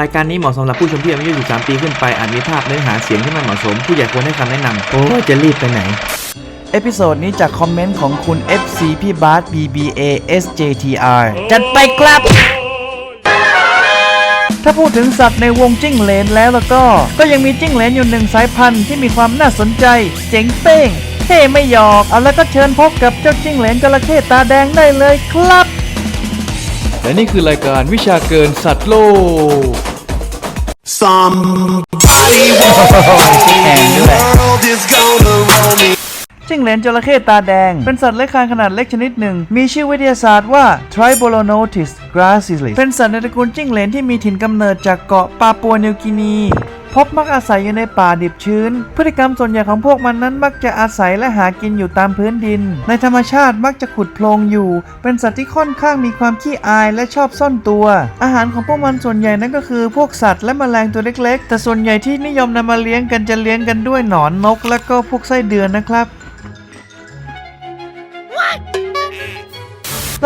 รายการนี้เหมาะสำหรับผู้ชมที่อายุ13 ปีขึ้นไปอาจมีภาพเนื้อหาเสียงที่ไม่เหมาะสมผู้ใหญ่ควรให้คำแนะนำโอ้จะรีบไปไหนเอพิโซดนี้จากคอมเมนต์ของคุณ FC พี่บาส BBASJTR จัดไปครับถ้าพูดถึงสัตว์ในวงจิ้งเหลนแล้วก็ยังมีจิ้งเหลนอยู่หนึ่งสายพันธุ์ที่มีความน่าสนใจเจ๋งเป้งเท่ไม่หยอกเอาแล้วก็เชิญพบกับเจ้าจิ้งเหลนจระเข้ตาแดงได้เลยครับและนี่คือรายการวิชาเกินสัตว์โลก Somebody world is gonna roll me จิ้งเหลนจระเข้ตาแดงเป็นสัตว์เลื้อยคลานขนาดเล็กชนิดหนึ่งมีชื่อวิทยาศาสตร์ว่า Tribolonotis gracilis เป็นสัตว์ในตระกูลจิ้งเหลนที่มีถิ่นกำเนิดจากเกาะปาปัวนิวกินีพบมักอาศัยอยู่ในป่าดิบชื้นพฤติกรรมส่วนใหญ่ของพวกมันนั้นมักจะอาศัยและหากินอยู่ตามพื้นดินในธรรมชาติมักจะขุดโพรงอยู่เป็นสัตว์ที่ค่อนข้างมีความขี้อายและชอบซ่อนตัวอาหารของพวกมันส่วนใหญ่นั้นก็คือพวกสัตว์และแมลงตัวเล็กๆแต่ส่วนใหญ่ที่นิยมนำมาเลี้ยงกันจะเลี้ยงกันด้วยหนอนนกและก็พวกไส้เดือนนะครับ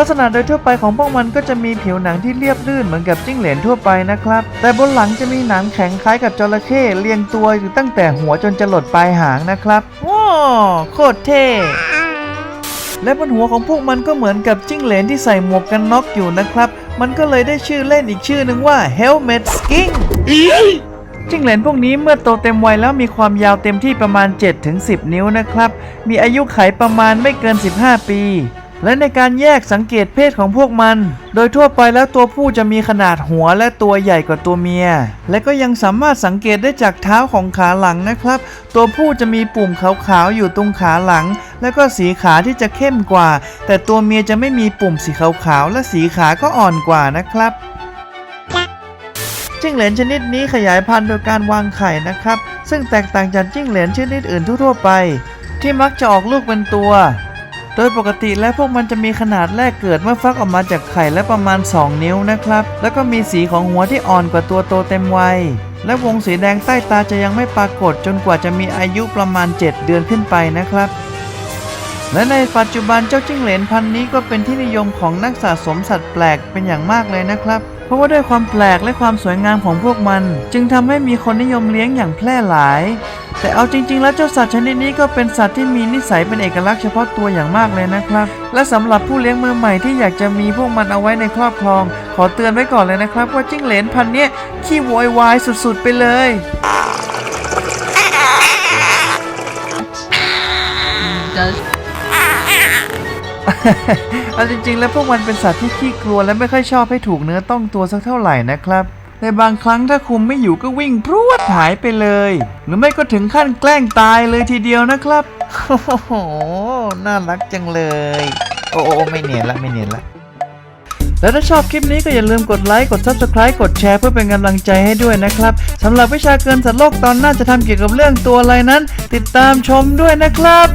ลักษณะโดยทั่วไปของพวกมันก็จะมีผิวหนังที่เรียบลื่นเหมือนกับจิ้งเหลนทั่วไปนะครับแต่บนหลังจะมีหนังแข็งคล้ายกับจระเข้เรียงตัวอยู่ตั้งแต่หัวจนจะหลดปลายหางนะครับว้าวโคตรเท่และบนหัวของพวกมันก็เหมือนกับจิ้งเหลนที่ใส่หมวกกันน็อกอยู่นะครับมันก็เลยได้ชื่อเล่นอีกชื่อหนึ่งว่า Helmet Sking จิ้งเหลนพวกนี้เมื่อโตเต็มวัยแล้วมีความยาวเต็มที่ประมาณ 7-10 นิ้วนะครับมีอายุขัยประมาณไม่เกิน15 ปีและในการแยกสังเกตเพศของพวกมันโดยทั่วไปแล้วตัวผู้จะมีขนาดหัวและตัวใหญ่กว่าตัวเมียและก็ยังสามารถสังเกตได้จากเท้าของขาหลังนะครับตัวผู้จะมีปุ่มขาวๆอยู่ตรงขาหลังและก็สีขาที่จะเข้มกว่าแต่ตัวเมียจะไม่มีปุ่มสีขาวๆและสีขาก็อ่อนกว่านะครับจิ้งเหลนชนิดนี้ขยายพันธุ์โดยการวางไข่นะครับซึ่งแตกต่างจากจิ้งเหลนชนิดอื่นทั่วไปที่มักจะออกลูกเป็นตัวโดยปกติแล้วพวกมันจะมีขนาดแรกเกิดเมื่อฟักออกมาจากไข่และประมาณ2 นิ้วนะครับแล้วก็มีสีของหัวที่อ่อนกว่าตัวโตเต็มวัยและวงสีแดงใต้ตาจะยังไม่ปรากฏจนกว่าจะมีอายุประมาณ7 เดือนขึ้นไปนะครับและในปัจจุบันเจ้าจิ้งเหลนพันธุ์นี้ก็เป็นที่นิยมของนักสะสมสัตว์แปลกเป็นอย่างมากเลยนะครับเพราะว่าด้วยความแปลกและความสวยงามของพวกมันจึงทำให้มีคนนิยมเลี้ยงอย่างแพร่หลายแต่เอาจริงๆแล้วเจ้าสัตว์ชนิดนี้ก็เป็นสัตว์ที่มีนิสัยเป็นเอกลักษณ์เฉพาะตัวอย่างมากเลยนะครับและสำหรับผู้เลี้ยงมือใหม่ที่อยากจะมีพวกมันเอาไว้ในครอบครองขอเตือนไว้ก่อนเลยนะครับว่าจิ้งเหลนพันธุ์นี้ขี้โวยวายสุดๆไปเลยเอาจริงๆแล้วพวกมันเป็นสัตว์ที่ขี้กลัวและไม่ค่อยชอบให้ถูกเนื้อต้องตัวสักเท่าไหร่นะครับในบางครั้งถ้าคุมไม่อยู่ก็วิ่งพรวดหายไปเลยหรือไม่ก็ถึงขั้นแกล้งตายเลยทีเดียวนะครับโอ้โหน่ารักจังเลยโอ้ไม่เนียนละแล้วถ้าชอบคลิปนี้ก็อย่าลืมกดไลค์กด Subscribe กดแชร์เพื่อเป็นกำลังใจให้ด้วยนะครับสำหรับวิชาเกินสัตว์โลกตอนหน้าจะทำเกี่ยวกับเรื่องตัวอะไรนั้นติดตามชมด้วยนะครับ